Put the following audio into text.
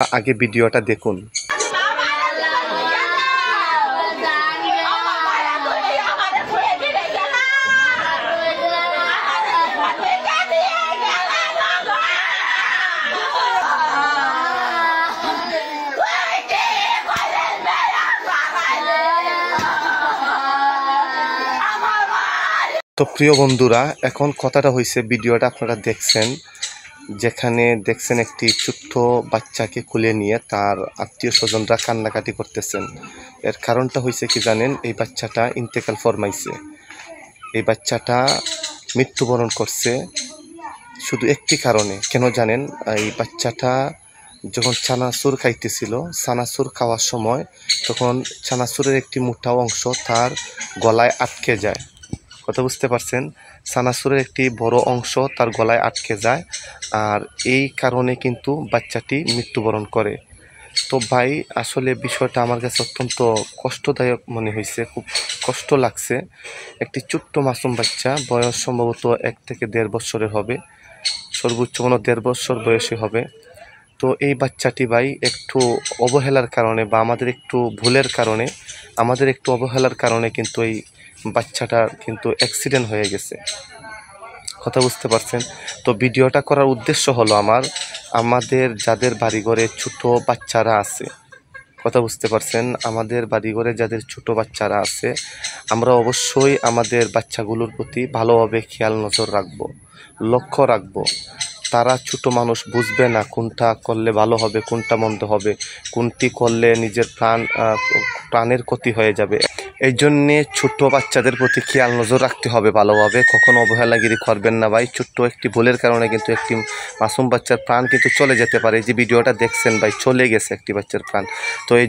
আগে ভিডিওটা দেখুন। তো প্রিয় বন্ধুরা, এখন কথাটা হয়েছে, ভিডিওটা আপনারা দেখছেন, যেখানে দেখছেন একটি ছোট্ট বাচ্চাকে কোলে নিয়ে তার আত্মীয় স্বজনরা কান্নাকাটি করতেছেন। এর কারণটা হয়েছে কি জানেন? এই বাচ্চাটা ইন্তেকাল ফরমাইছে, এই বাচ্চাটা মৃত্যুবরণ করছে শুধু একটি কারণে। কেন জানেন? এই বাচ্চাটা যখন চানাচুর খাইতেছিল, চানাচুর খাওয়ার সময় তখন চানাচুরের একটি মোটা অংশ তার গলায় আটকে যায়। কথা বুঝতে পারছেন? চানাচুরের একটি বড় অংশ তার গলায় আটকে যায়, আর এই কারণে কিন্তু বাচ্চাটি মৃত্যুবরণ করে। তো ভাই, আসলে বিষয়টা আমার কাছে অত্যন্ত কষ্টদায়ক মনে হয়েছে, খুব কষ্ট লাগছে। একটি ছোট্ট মাসুম বাচ্চা, বয়স সম্ভবত 1 থেকে 1.5 বছরের হবে, সর্বোচ্চ কোনো 1.5 বছর বয়সী হবে। তো এই বাচ্চাটি ভাই একটু অবহেলার কারণে বা আমাদের একটু ভুলের কারণে, আমাদের একটু অবহেলার কারণে কিন্তু এই বাচ্চাটা কিন্তু অ্যাক্সিডেন্ট হয়ে গেছে। কথা বুঝতে পারছেন? তো ভিডিওটা করার উদ্দেশ্য হলো আমাদের যাদের বাড়িঘরে ছোট বাচ্চারা আছে, কথা বুঝতে পারছেন, আমাদের বাড়িঘরে যাদের ছোট বাচ্চারা আছে, আমরা অবশ্যই আমাদের বাচ্চাগুলোর প্রতি ভালোভাবে খেয়াল নজর রাখবো, লক্ষ্য রাখবো। তারা ছোট মানুষ, বুঝবে না কোনটা করলে ভালো হবে, কোনটা মন্দ হবে, কোনটি করলে নিজের প্রাণের ক্ষতি হয়ে যাবে। এই জন্যে ছোট্ট বাচ্চাদের প্রতি খেয়াল নজর রাখতে হবে ভালোভাবে। কখনো অবহেলাগিরি করবেন না ভাই। ছোট্ট একটি ভুলের কারণে কিন্তু একটি মাসুম বাচ্চার প্রাণ কিন্তু চলে যেতে পারে। যে ভিডিওটা দেখছেন ভাই, চলে গেছে একটি বাচ্চার প্রাণ। তো এই